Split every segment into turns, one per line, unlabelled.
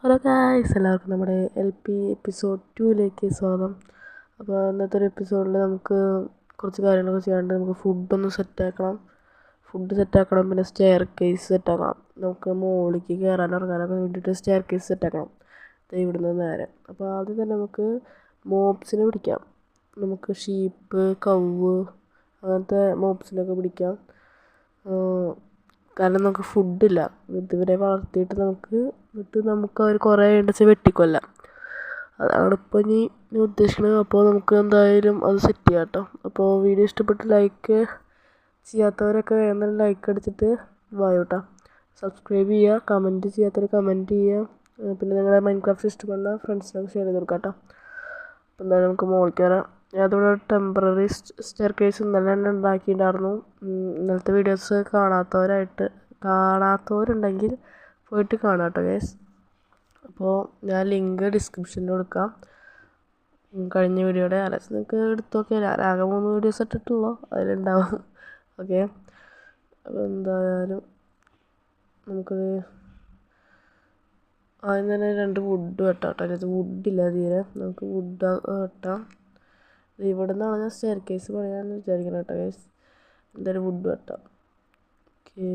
Hello guys, എല്ലാവർക്കും നമ്മുടെ LP episode 2ലേക്ക് സ്വാഗതം. അപ്പോൾ ഇന്നത്തെ ഒരു എപ്പിസോഡിൽ നമുക്ക് കുറച്ച് കാര്യങ്ങളൊക്കെ ചെയ്യാണ്ട്. നമുക്ക് ഫുഡൊന്ന് സെറ്റാക്കണം, പിന്നെ സ്റ്റെയർ കേസ് സെറ്റാക്കണം. നമുക്ക് മുകളിലേക്ക് കയറാൻ ഇറങ്ങാനൊക്കെ വേണ്ടിയിട്ട് സ്റ്റെയർ കേസ് സെറ്റാക്കണം, ഇവിടുന്ന് നേരെ. അപ്പോൾ ആദ്യം തന്നെ നമുക്ക് മോബ്സിനെ പിടിക്കാം. നമുക്ക് ഷീപ്പ്, കൗവ് അങ്ങനത്തെ മോബ്സിനൊക്കെ പിടിക്കാം. കാരണം നമുക്ക് ഫുഡില്ല. ഇതുവരെ വളർത്തിയിട്ട് നമുക്ക് അവർ കുറേ ഉണ്ടെച്ച് വെട്ടിക്കൊല്ലാം. അതാണ് ഇപ്പോൾ ഇനി ഉദ്ദേശിക്കുന്നത്. അപ്പോൾ നമുക്ക് എന്തായാലും അത് സെറ്റ് ചെയ്യാം കേട്ടോ. അപ്പോൾ വീഡിയോ ഇഷ്ടപ്പെട്ട് ലൈക്ക് ചെയ്യാത്തവരൊക്കെ വേഗം തന്നെ ലൈക്ക് അടിച്ചിട്ട് വായോ കേട്ടോ. സബ്സ്ക്രൈബ് ചെയ്യുക, കമൻറ്റ് ചെയ്യാത്തവർ കമൻറ്റ് ചെയ്യുക. പിന്നെ നിങ്ങളുടെ മൈൻക്രാഫ്റ്റ് ഇഷ്ടപ്പെടുന്ന ഫ്രണ്ട്സിനൊക്കെ ഷെയർ ചെയ്ത് കൊടുക്കാം കേട്ടോ. അപ്പോൾ എന്തായാലും നമുക്ക് മുകളിൽ കയറാം. ഞാനിവിടെ ടെമ്പററി സ്റ്റെയർ കേസ് ഇന്നലെ തന്നെ ഉണ്ടാക്കിയിട്ടുണ്ടായിരുന്നു. ഇന്നലത്തെ വീഡിയോസ് കാണാത്തവരുണ്ടെങ്കിൽ പോയിട്ട് കാണാം കേട്ടോ ഗൈസ്. അപ്പോൾ ഞാൻ ലിങ്ക് ഡിസ്ക്രിപ്ഷനിൽ കൊടുക്കാം, കഴിഞ്ഞ വീഡിയോയുടെ. അലച്ച് നിങ്ങൾക്ക് എടുത്ത് നോക്കിയാൽ ആകെ 3 വീഡിയോസ് ഇട്ടിട്ടുള്ളൂ, അതിലുണ്ടാവും. ഓക്കെ, അപ്പോൾ എന്തായാലും നമുക്കത് ആദ്യം തന്നെ 2 വുഡ് വെട്ടാം കേട്ടോ. അതിനകത്ത് വുഡില്ല തീരെ. നമുക്ക് വുഡ് വെട്ടാം. ഇവിടെ നിന്നാണ് ഞാൻ സ്റ്റെയർ കേസ് പണിയാന്ന് വിചാരിക്കണം കേട്ടോ ഗൈസ്. എന്തായാലും വുഡ് വെട്ടാം. ഓക്കെ,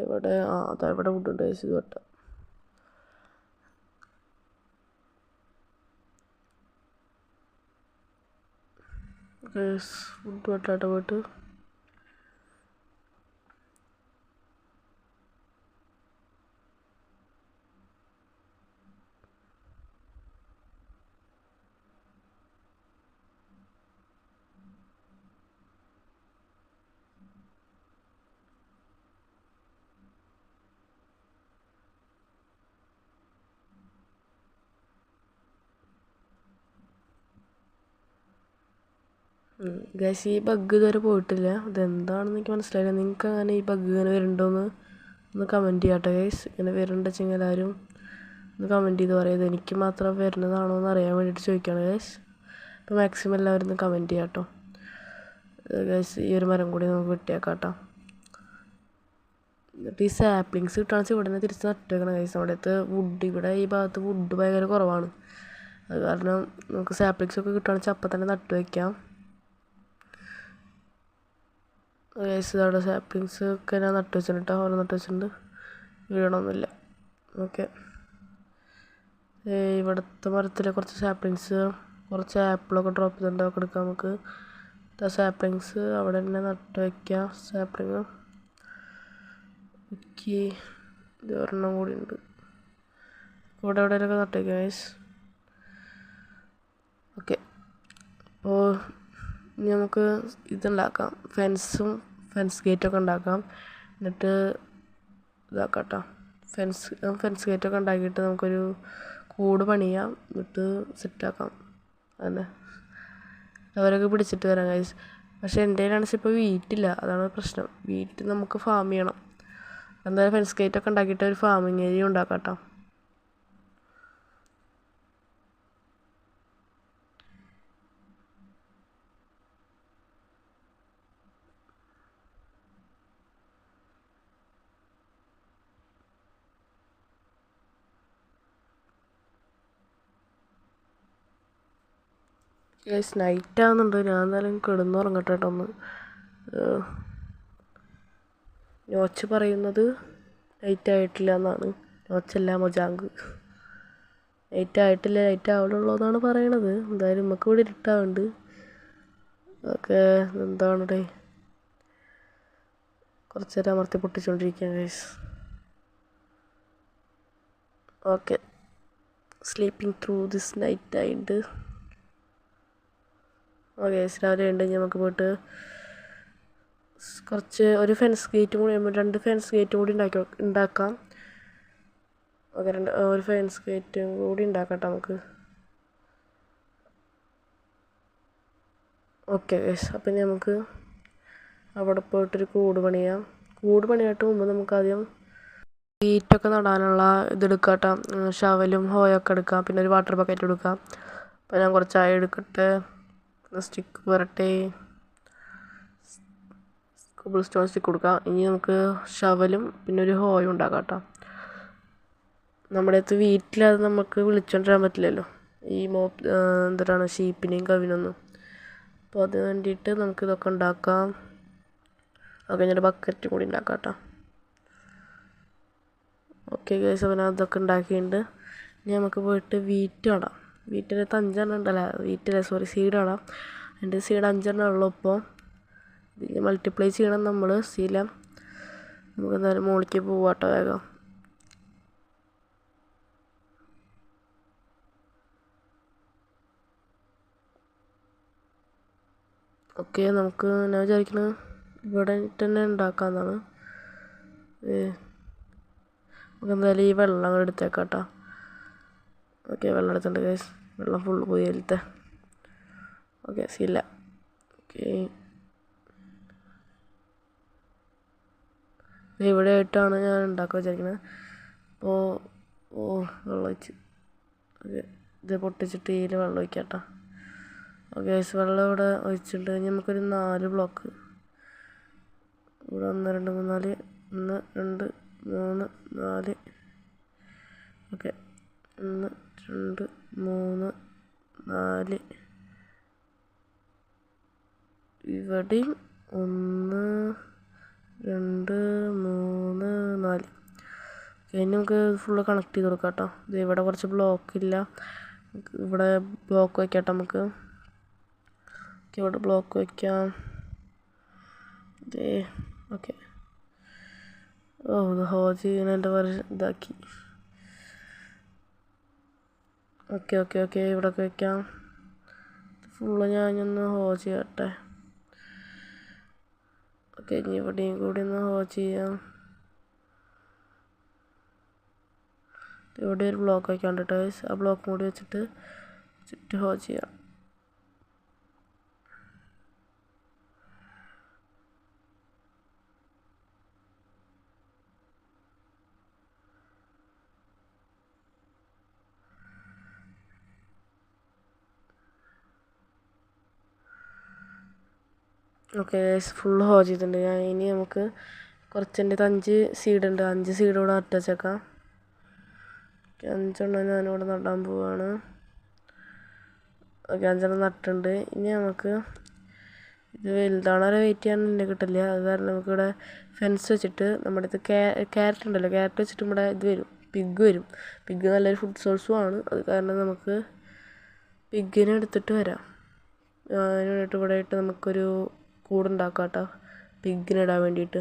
ഇവിടെ ഇവിടെ വുഡ് ഉണ്ട് ഗൈസ്. ഇത് വെട്ടാം. ഗൈസ് വുഡ് വെട്ടാട്ടോ പോയിട്ട്. ഗൈസ്, ഈ ബഗ് ഇതുവരെ പോയിട്ടില്ല. ഇതെന്താണെന്ന് എനിക്ക് മനസ്സിലായില്ല. നിങ്ങൾക്ക് അങ്ങനെ ഈ ബഗ് ഇങ്ങനെ വരുന്നുണ്ടോയെന്ന് ഒന്ന് കമൻറ്റ് ചെയ്യാം കേട്ടോ ഗൈസ്. ഇങ്ങനെ വരുന്നുണ്ടെച്ചെങ്കിൽ എല്ലാവരും ഒന്ന് കമൻറ്റ് ചെയ്ത് പറയുന്നത് എനിക്ക് മാത്രം വരുന്നതാണോ എന്ന് അറിയാൻ വേണ്ടിയിട്ട് ചോദിക്കുകയാണ് ഗൈസ്. അപ്പോൾ മാക്സിമം എല്ലാവരും ഒന്ന് കമൻറ്റ് ചെയ്യാം കേട്ടോ ഗൈസ്. ഈ ഒരു മരം കൂടി നമുക്ക് വെട്ടിയാക്കാം കേട്ടോ. എന്നിട്ട് ഈ സാപ്ലിങ്സ് കിട്ടുകയാണെന്ന് വെച്ചാൽ ഇവിടെ നിന്ന് തിരിച്ച് നട്ട് വെക്കണം ഗൈസ്. അവിടുത്തെ വുഡ്, ഇവിടെ ഈ ഭാഗത്ത് വുഡ് ഭയങ്കര കുറവാണ്. അത് കാരണം നമുക്ക് സാപ്ലിങ്സ് ഒക്കെ കിട്ടുകയാണെന്ന് വെച്ചാൽ അപ്പം തന്നെ നട്ട് വയ്ക്കാം ഗൈസ്. അവിടെ സാപ്ലിങ്സ് ഒക്കെ ഞാൻ നട്ട് വെച്ചിട്ടുണ്ട് കേട്ടോ. ഓരോ നട്ട് വെച്ചിട്ടുണ്ട്, വീഴണമൊന്നുമില്ല. ഓക്കെ, ഇവിടുത്തെ മരത്തിൽ കുറച്ച് സാപ്ലിങ്സ്, കുറച്ച് ആപ്പിളൊക്കെ ഡ്രോപ്പ് ചെയ്തിട്ടുണ്ട്. അതൊക്കെ എടുക്കാം നമുക്ക്. സാപ്ലിങ്സ് അവിടെ തന്നെ നട്ട് വയ്ക്കാം. സാപ്ലിങ് ഓക്കെ, ഇത് ഒരെണ്ണം കൂടി ഉണ്ട്. ഇവിടെ എവിടെയൊക്കെ നട്ട് വയ്ക്കാം ഗൈസ്. ഓക്കെ, അപ്പോൾ ഇനി നമുക്ക് ഇതുണ്ടാക്കാം. ഫെൻസ് ഗേറ്റൊക്കെ ഉണ്ടാക്കാം. എന്നിട്ട് ഇതാക്കാം കേട്ടോ. ഫെൻസ് ഗേറ്റൊക്കെ ഉണ്ടാക്കിയിട്ട് നമുക്കൊരു കൂട് പണിയാം. എന്നിട്ട് സെറ്റാക്കാം. അതന്നെ, അവരൊക്കെ പിടിച്ചിട്ട് വരാം ഗൈസ്. പക്ഷേ എൻ്റെ കയ്യിലാണെങ്കിൽ ഇപ്പോൾ വീട്ടില്ല, അതാണ് പ്രശ്നം. വീട്ടിൽ നമുക്ക് ഫാം ചെയ്യണം. എന്തായാലും ഫെൻസ് ഗേറ്റൊക്കെ ഉണ്ടാക്കിയിട്ട് ഒരു ഫാമിങ് ഏരിയ ഉണ്ടാക്കാം കേട്ടോ. ഗൈസ്, നൈറ്റ് ആവുന്നുണ്ട്. ഞാൻ എന്തായാലും കിടന്നുറങ്ങട്ടെ കേട്ടോ ഒന്ന്. നോച്ച് പറയുന്നത് നൈറ്റ് ആയിട്ടില്ല എന്നാണ്. നോച്ചല്ല, മൊജാങ്ക്. നൈറ്റ് ആയിട്ടില്ല, നൈറ്റ് ആവുള്ളൂ എന്നാണ് പറയണത്. എന്തായാലും നമുക്ക് ഇവിടെ ഇരുട്ടാവുന്നുണ്ട്. ഓക്കെ, എന്താണ് ഡേ, കുറച്ച് നേരം അമർത്തി പൊട്ടിച്ചുകൊണ്ടിരിക്കുകയാണ് guys. Okay, sleeping through this night ആയിട്ട്. ഓക്കെ, രാവിലെ ഉണ്ട്. നമുക്ക് പോയിട്ട് ഒരു ഫെൻസ് ഗേറ്റും കൂടി, 2 ഫെൻസ് ഗേറ്റും കൂടി ഉണ്ടാക്കാം. ഓക്കെ, ഒരു ഫെൻസ് ഗേറ്റും കൂടി ഉണ്ടാക്കട്ടെ നമുക്ക്. ഓക്കെ ഗൈസ്, അപ്പം നമുക്ക് അവിടെ പോയിട്ടൊരു കൂട് പണിയാം. കൂട് പണിയായിട്ട് മുമ്പ് നമുക്കാദ്യം വീറ്റൊക്കെ നടാനുള്ള ഇതെടുക്കാം കേട്ടോ. ഷവലും ഹോയൊക്കെ എടുക്കാം. പിന്നെ ഒരു വാട്ടർ ബക്കറ്റ് എടുക്കാം. അപ്പോൾ ഞാൻ കുറച്ച് ചായ എടുക്കട്ടെ. സ്റ്റിക്ക് വരട്ടെ, കോബിൾ സ്റ്റോൺ സ്റ്റിക്ക് കൊടുക്കാം. ഇനി നമുക്ക് ഷവലും പിന്നെ ഒരു ഹോയും ഉണ്ടാക്കാം കേട്ടോ. നമ്മുടെ അടുത്ത് വീട്ടിലത് നമുക്ക് വിളിച്ചോണ്ടിരാൻ പറ്റില്ലല്ലോ ഈ എന്താണ് ഷീപ്പിനെയും കവിനൊന്നും. അപ്പോൾ അത് വേണ്ടിയിട്ട് നമുക്കിതൊക്കെ ഉണ്ടാക്കാം. അത് കഴിഞ്ഞിട്ട് ബക്കറ്റും കൂടി ഉണ്ടാക്കാം കേട്ടോ. ഓക്കെ ഗൈസ്, അവൻ അതൊക്കെ ഉണ്ടാക്കിയിട്ടുണ്ട്. ഇനി നമുക്ക് പോയിട്ട് വീറ്റ് നടാം. വീറ്റിനകത്ത് 5 ഉണ്ടല്ലോ, സീഡ് നടാം. എൻ്റെ സീഡ് 5 ഉള്ളൂ. ഇപ്പോൾ ഇതിൽ മൾട്ടിപ്ലൈ ചെയ്യണം നമ്മൾ ശീലം. നമുക്ക് എന്തായാലും മുകളിലേക്ക് പോവാട്ടോ വേഗം. ഓക്കെ, നമുക്ക് ഞാൻ വിചാരിക്കുന്നത് ഇവിടെ തന്നെ ഉണ്ടാക്കാമെന്നാണ്. നമുക്ക് എന്തായാലും ഈ വെള്ളം എടുത്തേക്കാം കേട്ടോ. ഓക്കെ, വെള്ളം എടുത്തിട്ടുണ്ട് ഗൈസ്. വെള്ളം ഫുള്ള് പോയി അതിലത്തെ. ഓക്കെ, ശീല. ഓക്കെ, ഇവിടെ ആയിട്ടാണ് ഞാൻ ഉണ്ടാക്കാൻ വിചാരിക്കുന്നത്. അപ്പോൾ വെള്ളം ഒഴിച്ച് ഇത് പൊട്ടിച്ചിട്ട് ഇതിൽ വെള്ളം ഒഴിക്കാം കേട്ടോ. ഓക്കെ ഗൈസ്, വെള്ളം ഇവിടെ ഒഴിച്ചിട്ട് കഴിഞ്ഞ് നമുക്കൊരു 4 ബ്ലോക്ക് ഇവിടെ 1 2 3 4 1 2 3 4. ഓക്കെ, 1 2 3 4. ഇവിടെയും 1 2 3 4. ഇനി നമുക്ക് ഫുള്ള് കണക്ട് ചെയ്ത് കൊടുക്കാം കേട്ടോ. ഇത് ഇവിടെ കുറച്ച് ബ്ലോക്ക് ഇല്ല, ഇവിടെ ബ്ലോക്ക് വയ്ക്കാം കേട്ടോ നമുക്ക്. ഇവിടെ ബ്ലോക്ക് വയ്ക്കാം. ഓക്കെ, ഇത് ഹോജ് ചെയ്യുന്നതിൻ്റെ ഇതാക്കി. ഓക്കെ ഓക്കെ ഓക്കെ, ഇവിടെയൊക്കെ വയ്ക്കാം. ഫുള്ള് ഞാനൊന്ന് ഹോജ് ചെയ്യട്ടെ. ഓക്കെ, ഇനി ഇവിടെയും കൂടി ഒന്ന് ഹോജ് ചെയ്യാം. ഇവിടെ ഒരു ബ്ലോക്ക് വയ്ക്കാണ്ട് കേട്ടോ. ആ ബ്ലോക്കും കൂടി വെച്ചിട്ട് ചുറ്റും ഹോജ് ചെയ്യാം. ഓക്കെ ഗൈസ്, ഫുള്ള് ഹോജ് ചെയ്തിട്ടുണ്ട് ഞാൻ. ഇനി നമുക്ക് കുറച്ചെൻ്റെ 5 സീഡ് ഉണ്ട്, 5 സീഡ് കൂടെ നട്ട് വെച്ചേക്കാം. 5 ഞാനിവിടെ നടാൻ പോവാണ്. ഓക്കെ, 5 നട്ടുണ്ട്. ഇനി നമുക്ക് ഇത് വലുതാണോ വെയിറ്റ് ചെയ്യാൻ എന്നെ കിട്ടില്ല. അത് കാരണം നമുക്കിവിടെ ഫെൻസ് വെച്ചിട്ട് നമ്മുടെ അടുത്ത് ക്യാരറ്റ് ഉണ്ടല്ലോ, ക്യാരറ്റ് വെച്ചിട്ട് ഇവിടെ ഇത് വരും, പിഗ് വരും. പിഗ് നല്ലൊരു ഫുഡ് സോഴ്സും ആണ്. അത് കാരണം നമുക്ക് പിഗിനെ എടുത്തിട്ട് വരാം. അതിന് വേണ്ടിയിട്ട് ഇവിടെ ആയിട്ട് നമുക്കൊരു കൂടുണ്ടാക്കാം കേട്ടോ, പിഗിനിടാൻ വേണ്ടിയിട്ട്.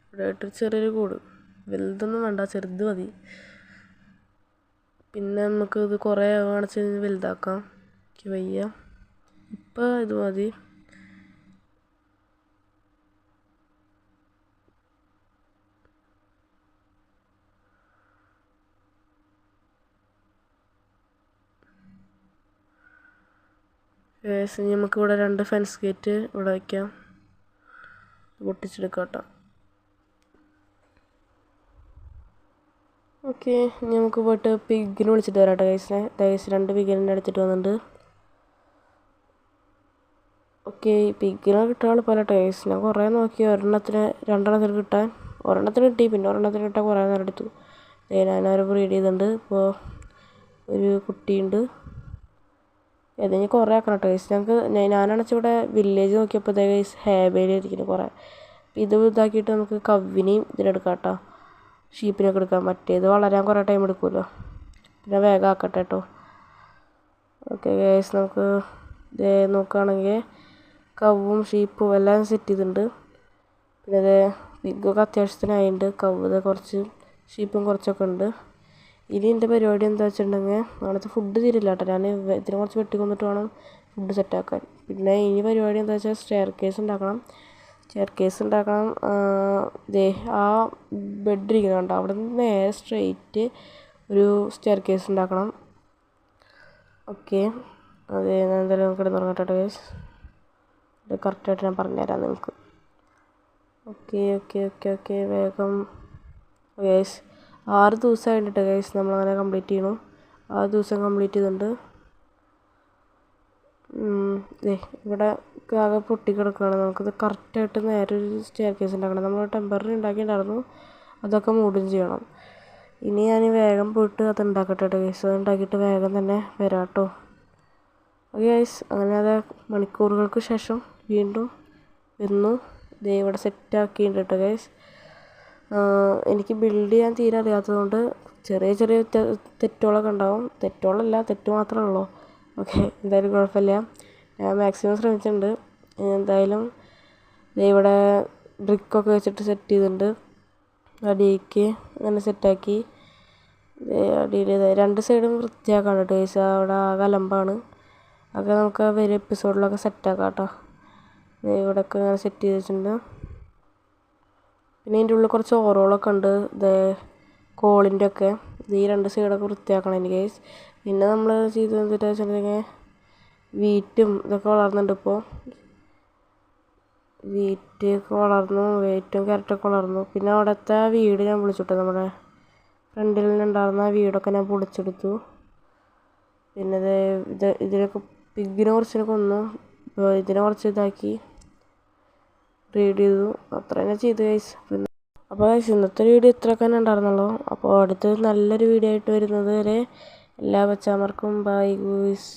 ഇവിടെ ആയിട്ട് ചെറിയൊരു കൂട്, വലുതൊന്നും വേണ്ട, ചെറുത് മതി. പിന്നെ നമുക്ക് ഇത് കുറേ കാണിച്ച് വലുതാക്കാം. എനിക്ക് വയ്യ, ഇപ്പം ഇത് മതി. ഇനി നമുക്കിവിടെ 2 ഫെൻസ് ഗേറ്റ് ഇവിടെ വയ്ക്കാം, പൊട്ടിച്ചെടുക്കാം കേട്ടോ. ഓക്കെ, ഇനി നമുക്ക് പോയിട്ട് പിഗിനെ വിളിച്ചിട്ട് വരാം കേട്ടോ ഗൈസിനെ. 2 പിഗിനെ എടുത്തിട്ട് വന്നിട്ടുണ്ട്. ഓക്കെ, പിഗിനെ കിട്ടാൻ പല ടേസ്റ്റിനെ കുറേ നോക്കി, 2 കിട്ടാൻ. 1 കിട്ടി, പിന്നെ 1 കിട്ടാൻ കുറേ നേരം എടുത്തു. ഞാനവരെ ബ്രീഡ് ചെയ്തിട്ടുണ്ട്. ഇപ്പോൾ ഒരു കുട്ടിയുണ്ട്. ഏതെങ്കിലും കുറേ ആക്കണം കേട്ടോ. ഞങ്ങൾക്ക് ഞാനാണെന്ന് ഇവിടെ വില്ലേജ് നോക്കിയപ്പോൾ ഹേബേലി ഇരിക്കുന്നത് കുറേ. ഇത് ഇതാക്കിയിട്ട് നമുക്ക് കവിനെയും ഇതിനെടുക്കാം കേട്ടോ, ഷീപ്പിനൊക്കെ എടുക്കാം. മറ്റേത് വളരാൻ കുറേ ടൈം എടുക്കുമല്ലോ, പിന്നെ വേഗം ആക്കട്ടെ കേട്ടോ. ഓക്കെ ഗൈസ്, നമുക്ക് നോക്കുകയാണെങ്കിൽ കവും ഷീപ്പും എല്ലാം സെറ്റ് ചെയ്തിട്ടുണ്ട്. പിന്നെ പിഗൊക്കെ അത്യാവശ്യത്തിനായിട്ടുണ്ട്. കവ് കുറച്ച്, ഷീപ്പും കുറച്ചൊക്കെ ഉണ്ട്. ഇനി എൻ്റെ പരിപാടി എന്താ വെച്ചിട്ടുണ്ടെങ്കിൽ, നാളത്തെ ഫുഡ് തീരില്ല കേട്ടോ. ഞാൻ ഇതിനെ കുറച്ച് വെട്ടിക്കൊന്നിട്ട് വേണം ഫുഡ് സെറ്റാക്കാൻ. പിന്നെ ഇനി പരിപാടി എന്താ വെച്ചാൽ സ്റ്റെയർ കേസ് ഉണ്ടാക്കണം. ആ ബെഡ് ഇരിക്കുന്നുണ്ട്, അവിടെ നിന്ന് നേരെ സ്ട്രെയിറ്റ് ഒരു സ്റ്റെയർ കേസ് ഉണ്ടാക്കണം. ഓക്കെ, ഞാൻ എന്തായാലും കിടന്നുറങ്ങട്ടെ ഗൈസ്. ഇത് കറക്റ്റായിട്ട് ഞാൻ പറഞ്ഞുതരാം നിങ്ങൾക്ക്. ഓക്കെ ഓക്കെ ഓക്കെ ഓക്കെ, വേഗം ഗൈസ്. 6 ദിവസമായിട്ട് ഗൈസ് നമ്മളങ്ങനെ കംപ്ലീറ്റ് ചെയ്യണം. 6 ദിവസം കംപ്ലീറ്റ് ചെയ്തിട്ടുണ്ട്. ഇവിടെ ആകെ പൊട്ടിക്കിടക്കുകയാണ്. നമുക്കിത് കറക്റ്റായിട്ട് നേരെ ഒരു സ്റ്റെയർ കേസ് ഉണ്ടാക്കണം. നമ്മൾ ടെമ്പററി ഉണ്ടാക്കിയിട്ടുണ്ടായിരുന്നു, അതൊക്കെ മൂടും ചെയ്യണം. ഇനി ഞാൻ വേഗം പോയിട്ട് അത് ഉണ്ടാക്കട്ടെ ഗൈസ്. അത് ഉണ്ടാക്കിയിട്ട് വേഗം തന്നെ വരാം കേട്ടോ. ഓക്കെ ഗൈസ്, അങ്ങനെ അത് മണിക്കൂറുകൾക്ക് ശേഷം വീണ്ടും വരുന്നു. ദേ ഇവിടെ സെറ്റാക്കിയിട്ടുണ്ട് കേട്ടോ ഗൈസ്. എനിക്ക് ബിൽഡ് ചെയ്യാൻ തീരെ അറിയാത്തതുകൊണ്ട് ചെറിയ ചെറിയ തെറ്റുകളൊക്കെ ഉണ്ടാവും. തെറ്റുകളല്ല, തെറ്റ് മാത്രമേ ഉള്ളൂ. ഓക്കെ, എന്തായാലും കുഴപ്പമില്ല. ഞാൻ മാക്സിമം ശ്രമിച്ചിട്ടുണ്ട്. എന്തായാലും ഇവിടെ ബ്രിക്കൊക്കെ വെച്ചിട്ട് സെറ്റ് ചെയ്തിട്ടുണ്ട്. അടിയിലേക്ക് അങ്ങനെ സെറ്റാക്കി. അടിയിൽ 2 സൈഡും വൃത്തിയാക്കാൻ കേട്ടോ ഗൈസ്. അവിടെ ആകെ അലമ്പാണ്. അതൊക്കെ നമുക്ക് വരും എപ്പിസോഡിലൊക്കെ സെറ്റാക്കാം കേട്ടോ. ഇവിടെയൊക്കെ അങ്ങനെ സെറ്റ് ചെയ്ത് വെച്ചിട്ടുണ്ട്. പിന്നെ ഇതിൻ്റെ ഉള്ളിൽ കുറച്ച് ഓരോളൊക്കെ ഉണ്ട്. കോളിൻ്റെ ഒക്കെ ഈ 2 സൈഡൊക്കെ വൃത്തിയാക്കണം എനിക്ക് ഗൈസ്. പിന്നെ നമ്മൾ ചെയ്തത് എന്താ വെച്ചിട്ടുണ്ടെങ്കിൽ വീറ്റും ഇതൊക്കെ വളർന്നുണ്ട്. ഇപ്പോൾ വീറ്റൊക്കെ വളർന്നു, വെയിറ്റും ക്യാരറ്റൊക്കെ വളർന്നു. പിന്നെ അവിടുത്തെ വീട് ഞാൻ പൊളിച്ചിട്ടു. നമ്മുടെ ഫ്രണ്ടിൽ നിന്നുണ്ടായിരുന്ന വീടൊക്കെ ഞാൻ പൊളിച്ചെടുത്തു. പിന്നെ ഇതിനൊക്കെ പിഗിനെ കുറച്ചിനെ കൊന്നു. ഇതിനെ കുറച്ച് ഇതാക്കി ബ്രീഡ് ചെയ്തു. അത്ര തന്നെ ചെയ്തു ഗൈസ്. അപ്പോൾ ഗൈസ്, ഇന്നത്തെ വീഡിയോ ഇത്രയൊക്കെ തന്നെ ഉണ്ടായിരുന്നുള്ളൂ. അപ്പോൾ അടുത്ത് നല്ലൊരു വീഡിയോ ആയിട്ട് വരുന്നത് വരെ എല്ലാ ബച്ചാമാർക്കും ബൈ ഗൂയ്സ്.